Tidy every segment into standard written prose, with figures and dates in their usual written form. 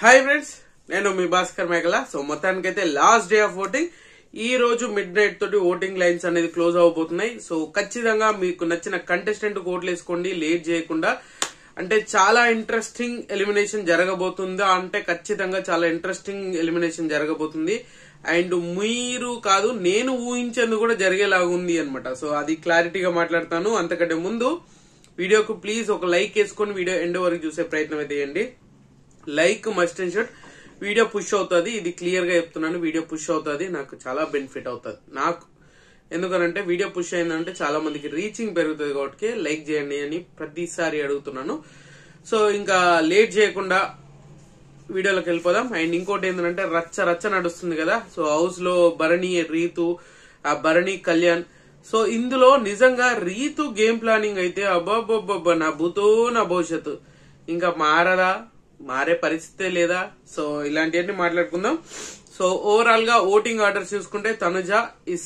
Hi friends, నేను మీ భాస్కర్ మేఘల. So మొత్తానికైతే last day of voting. ఈ రోజు మిడ్ నైట్ తోటి ఓటింగ్ లైన్స్ అనేది క్లోజ్ అవబోతున్నాయి. సో ఖచ్చితంగా మీకు నచ్చిన కంటెస్టెంట్ ఓట్లు వేసుకోండి లేట్ చేయకుండా. అంటే చాలా ఇంట్రెస్టింగ్ ఎలిమినేషన్ జరగబోతుందా అంటే ఖచ్చితంగా చాలా ఇంట్రెస్టింగ్ ఎలిమినేషన్ జరగబోతుంది. అండ్ మీరు కాదు, నేను ఊహించేందుకు కూడా జరిగేలాగా ఉంది అనమాట. సో అది క్లారిటీగా మాట్లాడతాను. అంతకంటే ముందు వీడియోకు ప్లీజ్ ఒక లైక్ వేసుకొని వీడియో ఎండ్ వరకు చూసే ప్రయత్నం అయితే చేయండి. Like must and should. Video push అవుతుంది, ఇది క్లియర్ గా చెప్తున్నాను. వీడియో పుష్ అవుతుంది, నాకు చాలా బెనిఫిట్ అవుతుంది. నాకు ఎందుకనంటే వీడియో పుష్ అయిందంటే చాలా మందికి రీచింగ్ పెరుగుతుంది కాబట్టి లైక్ చేయండి అని ప్రతిసారి అడుగుతున్నాను. సో ఇంకా లేట్ చేయకుండా వీడియోలోకి వెళ్ళిపోదాం. అండ్ ఇంకోటి ఏంటంటే రచ్చ రచ్చ నడుస్తుంది కదా. సో హౌస్ లో భరణి, రీతు, ఆ భరణి, కళ్యాణ్. సో ఇందులో నిజంగా రీతు గేమ్ ప్లానింగ్ అయితే అబ్బాబ్బా నా భూతో నా భవిష్యత్తు ఇంకా మారే పరిస్థితే లేదా. సో ఇలాంటివన్నీ మాట్లాడుకుందాం. సో ఓవరాల్ గా ఓటింగ్ ఆర్డర్ చూసుకుంటే తనుజ ఇస్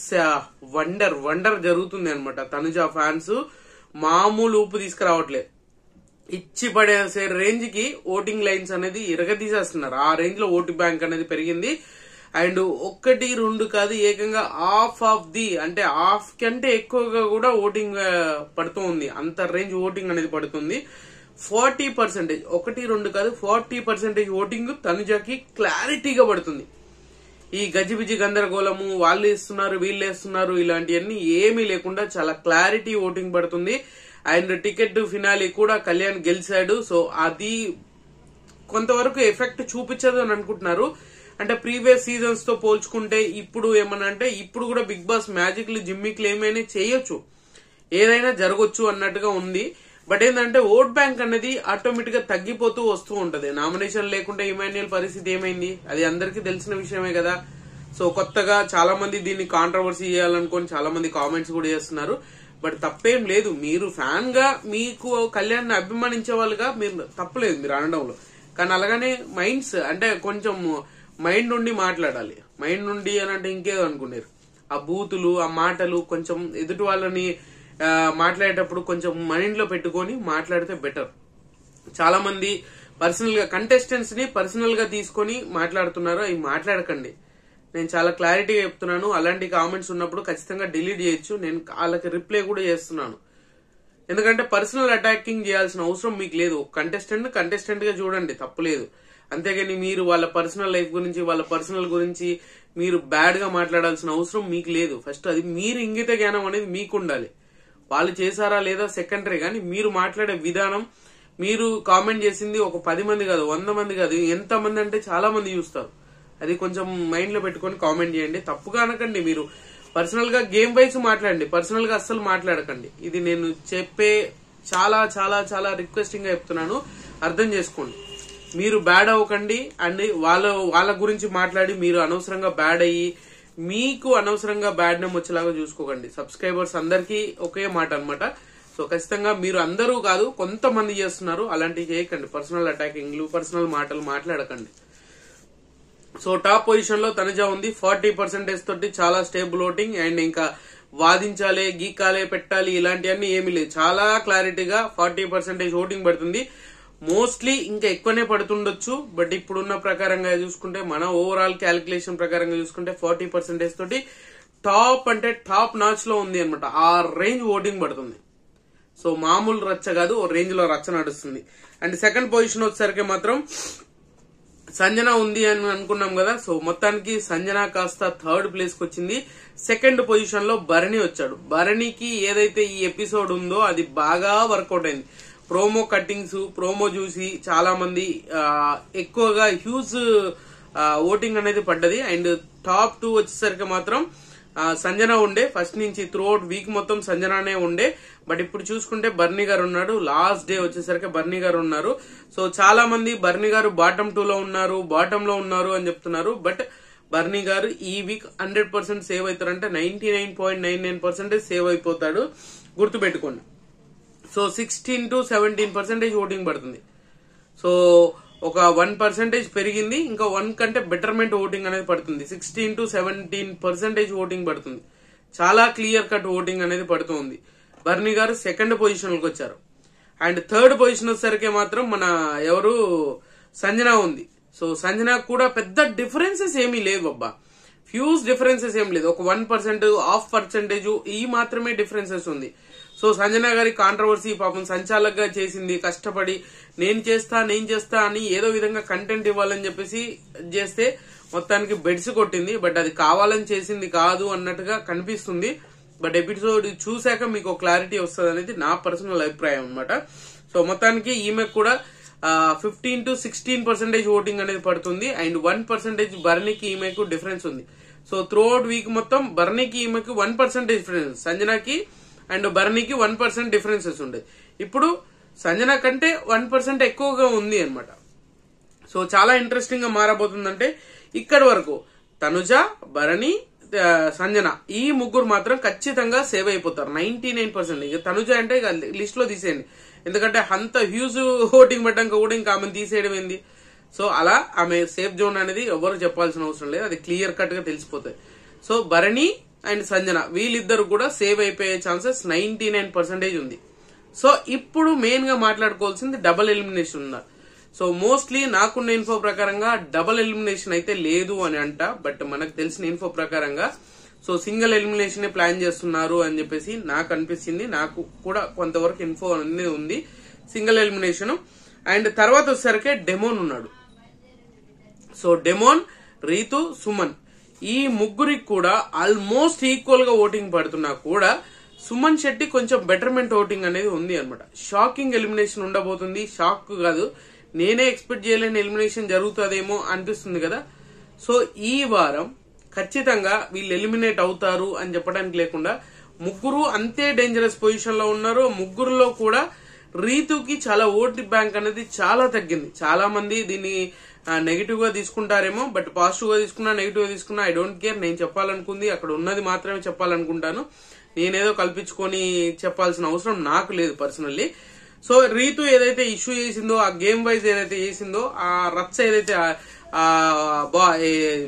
వండర్ జరుగుతుంది అనమాట. తనుజ ఫ్యాన్స్ మామూలు ఊపు తీసుకురావట్లేదు. ఇచ్చి పడేసే రేంజ్ కి ఓటింగ్ లైన్స్ అనేది ఇరగదీసేస్తున్నారు. ఆ రేంజ్ లో ఓటు బ్యాంక్ అనేది పెరిగింది. అండ్ 1, 2 కాదు, ఏకంగా హాఫ్ ఆఫ్ ది అంటే హాఫ్ కంటే ఎక్కువగా కూడా ఓటింగ్ పడుతూ ఉంది. అంత రేంజ్ ఓటింగ్ అనేది పడుతుంది. 40%, 1, 2 కాదు 40% ఓటింగ్ తనుజకి క్లారిటీగా పడుతుంది. ఈ గజిబిజి గందరగోళము, వాళ్ళు వేస్తున్నారు వీళ్ళు వేస్తున్నారు ఇలాంటివన్నీ ఏమీ లేకుండా చాలా క్లారిటీ ఓటింగ్ పడుతుంది. అండ్ టికెట్ ఫినాలి కూడా కళ్యాణ్ గెలిచాడు. సో అది కొంతవరకు ఎఫెక్ట్ చూపించదు అని అనుకుంటున్నారు. అంటే ప్రీవియస్ సీజన్స్ తో పోల్చుకుంటే ఇప్పుడు ఏమన్నా అంటే ఇప్పుడు కూడా బిగ్ బాస్ మ్యాజిక్లు జిమ్మిక్లు ఏమైనా చేయొచ్చు, ఏదైనా జరగొచ్చు అన్నట్టుగా ఉంది. బట్ ఏంటంటే ఓట్ బ్యాంక్ అనేది ఆటోమేటిక్ గా తగ్గిపోతూ వస్తూ ఉంటది. నామినేషన్ లేకుంటే ఇమాన్యుయల్ పరిస్థితి ఏమైంది అది అందరికీ తెలిసిన విషయమే కదా. సో కొత్తగా చాలా మంది దీన్ని కాంట్రవర్సీ చేయాలనుకొని చాలా మంది కామెంట్స్ కూడా చేస్తున్నారు. బట్ తప్పేం లేదు. మీరు ఫ్యాన్ గా మీకు కళ్యాణ్ అభిమానించే వాళ్ళుగా మీరు తప్పలేదు మీరు అనడంలో. కానీ అలాగనే మైండ్స్ అంటే కొంచెం మైండ్ నుండి మాట్లాడాలి. మైండ్ నుండి అని అంటే ఇంకేదో అనుకున్నారు. ఆ బూతులు, ఆ మాటలు కొంచెం ఎదుటి వాళ్ళని మాట్లాడేటప్పుడు కొంచెం మైండ్ లో పెట్టుకొని మాట్లాడితే బెటర్. చాలా మంది పర్సనల్ గా కంటెస్టెంట్స్ ని పర్సనల్ గా తీసుకొని మాట్లాడుతున్నారు. అవి మాట్లాడకండి. నేను చాలా క్లారిటీగా చెప్తున్నాను. అలాంటి కామెంట్స్ ఉన్నప్పుడు ఖచ్చితంగా డిలీట్ చేయొచ్చు. నేను వాళ్ళకి రిప్లై కూడా చేస్తున్నాను. ఎందుకంటే పర్సనల్ అటాకింగ్ చేయాల్సిన అవసరం మీకు లేదు. కంటెస్టెంట్ గా చూడండి, తప్పులేదు. అంతేగాని మీరు వాళ్ళ పర్సనల్ లైఫ్ గురించి, వాళ్ళ పర్సనల్ గురించి మీరు బ్యాడ్ గా మాట్లాడాల్సిన అవసరం మీకు లేదు. ఫస్ట్ అది మీరు ఇంగిత జ్ఞానం అనేది మీకు ఉండాలి. వాళ్ళు చేశారా లేదా సెకండరీ, కానీ మీరు మాట్లాడే విధానం, మీరు కామెంట్ చేసింది ఒక 10 మంది కాదు, 100 మంది కాదు, ఎంత మంది అంటే చాలా మంది చూస్తారు. అది కొంచెం మైండ్ లో పెట్టుకొని కామెంట్ చేయండి. తప్పుగా అనకండి. మీరు పర్సనల్ గా గేమ్ వైజ్ మాట్లాడండి, పర్సనల్ గా అస్సలు మాట్లాడకండి. ఇది నేను చెప్పే చాలా చాలా చాలా రిక్వెస్టింగ్ గా చెప్తున్నాను. అర్థం చేసుకోండి. మీరు బ్యాడ్ అవ్వకండి. అండ్ వాళ్ళ గురించి మాట్లాడి మీరు అనవసరంగా బ్యాడ్ అయ్యి మీకు అనవసరంగా బ్యాడ్ నేమ్ వచ్చేలాగా చూసుకోకండి. సబ్స్క్రైబర్స్ అందరికీ ఒకే మాట అనమాట. సో ఖచ్చితంగా మీరు అందరూ కాదు, కొంతమంది చేస్తున్నారు. అలాంటివి చేయకండి. పర్సనల్ అటాకింగ్లు, పర్సనల్ మాటలు మాట్లాడకండి. సో టాప్ పొజిషన్ లో తనుజ ఉంది. 40% తోటి చాలా స్టేబుల్ ఓటింగ్. అండ్ ఇంకా వాదించాలి, గీకాలే, పెట్టాలి ఇలాంటివన్నీ ఏమీ లేదు. చాలా క్లారిటీగా 40% ఓటింగ్ పడుతుంది. మోస్ట్లీ ఇంకా ఎక్కువనే పడుతుండొచ్చు. బట్ ఇప్పుడున్న ప్రకారంగా చూసుకుంటే, మన ఓవరాల్ క్యాలిక్యులేషన్ ప్రకారంగా చూసుకుంటే 40% తోటి టాప్ అంటే టాప్ నాచ్ లో ఉంది అనమాట. ఆ రేంజ్ ఓటింగ్ పడుతుంది. సో మామూలు రచ్చ కాదు, ఓ రేంజ్ లో రచ్చ నడుస్తుంది. అండ్ సెకండ్ పొజిషన్ వచ్చేసరికి మాత్రం సంజన ఉంది అని అనుకున్నాం కదా. సో మొత్తానికి సంజన కాస్త థర్డ్ ప్లేస్ కి వచ్చింది. సెకండ్ పొజిషన్ లో భరణి వచ్చాడు. భరణికి ఏదైతే ఈ ఎపిసోడ్ ఉందో అది బాగా వర్కౌట్ అయింది. ప్రోమో కట్టింగ్స్, ప్రోమో చూసి చాలా మంది ఎక్కువగా హ్యూజ్ ఓటింగ్ అనేది పడ్డది. అండ్ టాప్ 2 వచ్చేసరికి మాత్రం సంజన ఉండే. ఫస్ట్ నుంచి త్రూ అవుట్ వీక్ మొత్తం సంజనానే ఉండే. బట్ ఇప్పుడు చూసుకుంటే బర్నీ గారు ఉన్నాడు. లాస్ట్ డే వచ్చేసరికి బర్నీ గారు ఉన్నారు. సో చాలా మంది బర్నీ గారు బాటమ్ 2 లో ఉన్నారు, బాటమ్ లో ఉన్నారు అని చెప్తున్నారు. బట్ బర్నీ గారు ఈ వీక్ 100% సేవ్ అవుతారంటే 99.99% సేవ్ అయిపోతాడు. గుర్తుపెట్టుకోండి. సో 16 to 17% ఓటింగ్ పడుతుంది. సో ఒక 1% పెరిగింది. ఇంకా 1 కంటే బెటర్మెంట్ ఓటింగ్ అనేది పడుతుంది. 16 to 17% ఓటింగ్ పడుతుంది. చాలా క్లియర్ కట్ ఓటింగ్ అనేది పడుతుంది. బర్నీ గారు సెకండ్ పొజిషన్ లోకి వచ్చారు. అండ్ థర్డ్ పొజిషన్ వచ్చేసరికి మాత్రం మన ఎవరు సంజన ఉంది. సో సంజనాకు కూడా పెద్ద డిఫరెన్సెస్ ఏమీ లేవు అబ్బా, ఫ్యూజ్ డిఫరెన్సెస్ ఏం లేదు, ఒక 1% 0.5% ఈ మాత్రమే డిఫరెన్సెస్ ఉంది. సో సంజన గారి కాంట్రవర్సీ పాపం సంచాలకుగా చేసింది, కష్టపడి నేను చేస్తా అని ఏదో విధంగా కంటెంట్ ఇవ్వాలని చెప్పేసి చేస్తే మొత్తానికి బెడ్స్ కొట్టింది. బట్ అది కావాలని చేసింది కాదు అన్నట్టుగా కనిపిస్తుంది. బట్ ఎపిసోడ్ చూశాక మీకు క్లారిటీ వస్తుంది అనేది నా పర్సనల్ అభిప్రాయం అన్నమాట. సో మొత్తానికి ఈమెకు కూడా 15 to 16% ఓటింగ్ అనేది పడుతుంది. అండ్ 1% బర్నీకి ఈమెకు డిఫరెన్స్ ఉంది. సో త్రూ అవుట్ వీక్ మొత్తం బర్నీకి ఈమెకు 1% డిఫరెన్స్, సంజనాకి అండ్ బర్నీకి 1% డిఫరెన్సెస్ ఉండేది. ఇప్పుడు సంజన కంటే 1% ఎక్కువగా ఉంది అనమాట. సో చాలా ఇంట్రెస్టింగ్ గా మారబోతుందంటే ఇక్కడి వరకు తనుజ, భరణి, సంజన ఈ ముగ్గురు మాత్రం ఖచ్చితంగా సేవ్ అయిపోతారు 99%. ఇక తనుజ అంటే లిస్ట్ లో తీసేయండి, ఎందుకంటే అంత హ్యూజ్ ఓటింగ్ పెట్టాక కూడా ఇంకా ఆమెను తీసేయడం ఏంది. సో అలా ఆమె సేఫ్ జోన్ అనేది ఎవరు చెప్పాల్సిన అవసరం లేదు, అది క్లియర్ కట్ గా తెలిసిపోతాయి. సో భరణి అండ్ సంజన వీళ్ళిద్దరు కూడా సేవ్ అయిపోయే ఛాన్సెస్ 99% ఉంది. సో ఇప్పుడు మెయిన్ గా మాట్లాడుకోవాల్సింది డబుల్ ఎలిమినేషన్ ఉన్నారు. సో మోస్ట్లీ నాకున్న ఇన్ఫో ప్రకారంగా డబుల్ ఎలిమినేషన్ అయితే లేదు అని అంట. బట్ మనకు తెలిసిన ఇన్ఫో ప్రకారంగా సో సింగిల్ ఎలిమినేషన్ ప్లాన్ చేస్తున్నారు అని చెప్పేసి నాకు అనిపించింది. నాకు కూడా కొంతవరకు ఇన్ఫో అనేది ఉంది, సింగిల్ ఎలిమినేషన్. అండ్ తర్వాత వచ్చేసరికి డెమోన్ ఉన్నాడు. సో డెమోన్, రీతు, సుమన్ ఈ ముగ్గురికి కూడా ఆల్మోస్ట్ ఈక్వల్ గా ఓటింగ్ పడుతున్నా కూడా సుమన్ శెట్టి కొంచెం బెటర్మెంట్ ఓటింగ్ అనేది ఉంది అనమాట. షాకింగ్ ఎలిమినేషన్ ఉండబోతుంది, షాక్ కాదు, నేనే ఎక్స్పెక్ట్ చేయలేని ఎలిమినేషన్ జరుగుతుందేమో అనిపిస్తుంది కదా. సో ఈ వారం ఖచ్చితంగా వీళ్ళు ఎలిమినేట్ అవుతారు అని చెప్పడానికి లేకుండా ముగ్గురు అంతే డేంజరస్ పొజిషన్ లో ఉన్నారు. ముగ్గురులో కూడా రీతుకి చాలా ఓటు బ్యాంక్ అనేది చాలా తగ్గింది. చాలా మంది దీన్ని నెగిటివ్ గా తీసుకుంటారేమో, బట్ పాజిటివ్ గా తీసుకున్నా నెగిటివ్ గా తీసుకున్నా ఐ డోంట్ కేర్. నేను చెప్పాలనుకుంది అక్కడ ఉన్నది మాత్రమే చెప్పాలనుకుంటాను, నేనేదో కల్పించుకొని చెప్పాల్సిన అవసరం నాకు లేదు పర్సనల్లీ. సో రీతు ఏదైతే ఇష్యూ చేసిందో, ఆ గేమ్ వైజ్ ఏదైతే చేసిందో, ఆ రచ్చ ఏదైతే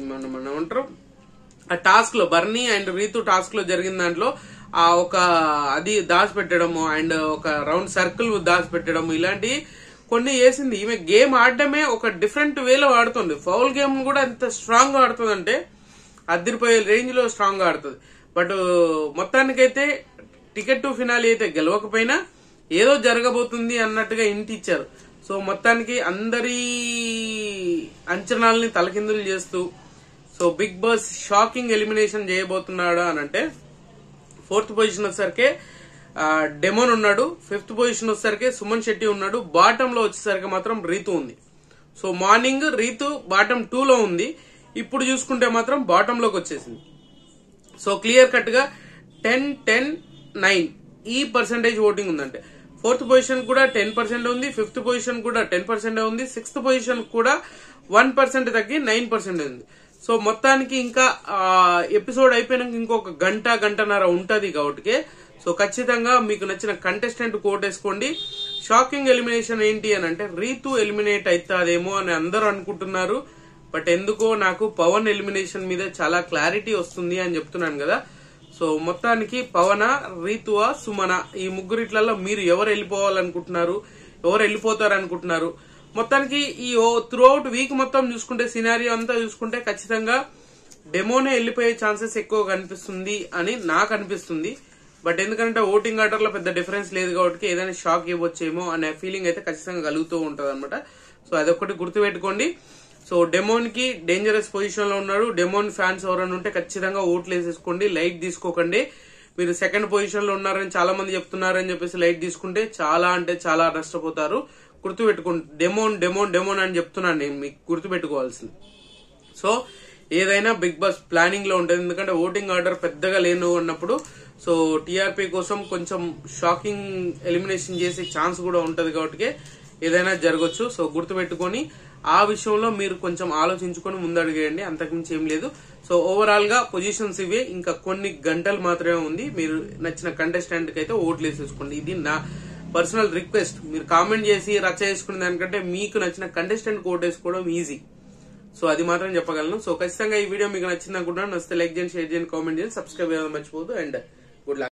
మనం ఏమంటారు ఆ టాస్క్ లో బర్నీ అండ్ రీతు టాస్క్ లో జరిగిన దాంట్లో ఆ ఒక అది దాచిపెట్టడము అండ్ ఒక రౌండ్ సర్కిల్ దాచిపెట్టడము ఇలాంటి కొన్ని చేసింది. ఈమె గేమ్ ఆడటమే ఒక డిఫరెంట్ వేలో ఆడుతుంది. ఫౌల్ గేమ్ కూడా ఎంత స్ట్రాంగ్ గా ఆడుతుంది అంటే అద్దరిపోయే రేంజ్ లో స్ట్రాంగ్ గా ఆడుతుంది. బట్ మొత్తానికైతే టికెట్ టు ఫినాలి అయితే గెలవకపోయినా ఏదో జరగబోతుంది అన్నట్టుగా ఇంటి ఇచ్చారు. సో మొత్తానికి అందరి అంచనాలని తలకిందులు చేస్తూ so Bigg Boss shocking elimination చేయబోతున్నాడా అని అంటే 4th పొజిషన్ వచ్చేసరికి డెమోన్ ఉన్నాడు, 5th పొజిషన్ వచ్చేసరికి సుమన్ శెట్టి ఉన్నాడు, బాటమ్ లో వచ్చేసరికి మాత్రం రీతు ఉంది. సో మార్నింగ్ రీతు బాటమ్ 2 లో ఉంది, ఇప్పుడు చూసుకుంటే మాత్రం బాటమ్ లోకి వచ్చేసింది. సో క్లియర్ కట్ గా 10-10-9 ఈ పర్సెంటేజ్ ఓటింగ్ ఉందంటే 4th పొజిషన్ కూడా 10% ఉంది, 5th పొజిషన్ కూడా 10% ఉంది, 6th పొజిషన్ కూడా 1% తగ్గి 9% ఉంది. సో మొత్తానికి ఇంకా ఎపిసోడ్ అయిపోయినాక ఇంకొక గంటన్నర ఉంటది కాబట్టి సో ఖచ్చితంగా మీకు నచ్చిన కంటెస్టెంట్ కోటేసుకోండి. షాకింగ్ ఎలిమినేషన్ ఏంటి అని అంటే రీతు ఎలిమినేట్ అవుతాదేమో అని అందరూ అనుకుంటున్నారు. బట్ ఎందుకో నాకు పవన్ ఎలిమినేషన్ మీద చాలా క్లారిటీ వస్తుంది అని చెప్తున్నాను కదా. సో మొత్తానికి పవన, రీతువా, సుమన ఈ ముగ్గురిట్లలో మీరు ఎవరు వెళ్ళిపోవాలనుకుంటున్నారు, ఎవరు వెళ్ళిపోతారు అనుకుంటున్నారు? మొత్తానికి ఈ త్రూ అవుట్ వీక్ మొత్తం చూసుకుంటే సినారియో అంతా చూసుకుంటే ఖచ్చితంగా డెమోనే వెళ్ళిపోయే ఛాన్సెస్ ఎక్కువ కనిపిస్తుంది అని నాకు అనిపిస్తుంది. బట్ ఎందుకంటే ఓటింగ్ ఆర్డర్ లో పెద్ద డిఫరెన్స్ లేదు కాబట్టి ఏదైనా షాక్ ఇవ్వచ్చేమో అనే ఫీలింగ్ అయితే ఖచ్చితంగా కలుగుతూ ఉంటది అనమాట. సో అదొకటి గుర్తుపెట్టుకోండి. సో డెమోన్ కి డేంజరస్ పొజిషన్ లో ఉన్నాడు. డెమోన్ ఫ్యాన్స్ ఎవరైనా ఉంటే ఖచ్చితంగా ఓట్లు వేసేసుకోండి, లైట్ తీసుకోకండి. మీరు 2nd పొజిషన్ లో ఉన్నారని చాలా మంది చెప్తున్నారని చెప్పేసి లైట్ తీసుకుంటే చాలా అంటే చాలా నష్టపోతారు. గుర్తుపెట్టుకోండి, డెమోన్ డెమోన్ డెమోన్ అని చెప్తున్నాను నేను, మీకు గుర్తుపెట్టుకోవాల్సింది. సో ఏదైనా బిగ్ బాస్ ప్లానింగ్ లో ఉంటుంది, ఎందుకంటే ఓటింగ్ ఆర్డర్ పెద్దగా లేను అన్నప్పుడు సో టీఆర్పీ కోసం కొంచెం షాకింగ్ ఎలిమినేషన్ చేసే ఛాన్స్ కూడా ఉంటది కాబట్టి ఏదైనా జరగచ్చు. సో గుర్తుపెట్టుకొని ఆ విషయంలో మీరు కొంచెం ఆలోచించుకొని ముందడుగేయండి, అంతకుమించి ఏం లేదు. సో ఓవరాల్ గా పొజిషన్స్ ఇవే, ఇంకా కొన్ని గంటలు మాత్రమే ఉంది. మీరు నచ్చిన కంటెస్టెంట్ కి అయితే ఓట్లు వేసేసుకోండి. ఇది నా పర్సనల్ రిక్వెస్ట్. మీరు కామెంట్ చేసి రచ్చ చేసుకునే దానికంటే మీకు నచ్చిన కంటెస్టెంట్ ఓటు వేసుకోవడం ఈజీ. సో అది మాత్రం చెప్పగలను. సో ఖచ్చితంగా ఈ వీడియో మీకు నచ్చింది అనుకుంటున్నాను. నచ్చితే లైక్ చేయండి, షేర్ చేయండి, కామెంట్ చేయండి, సబ్స్క్రైబ్ చేయడం మర్చిపోదు. And good luck.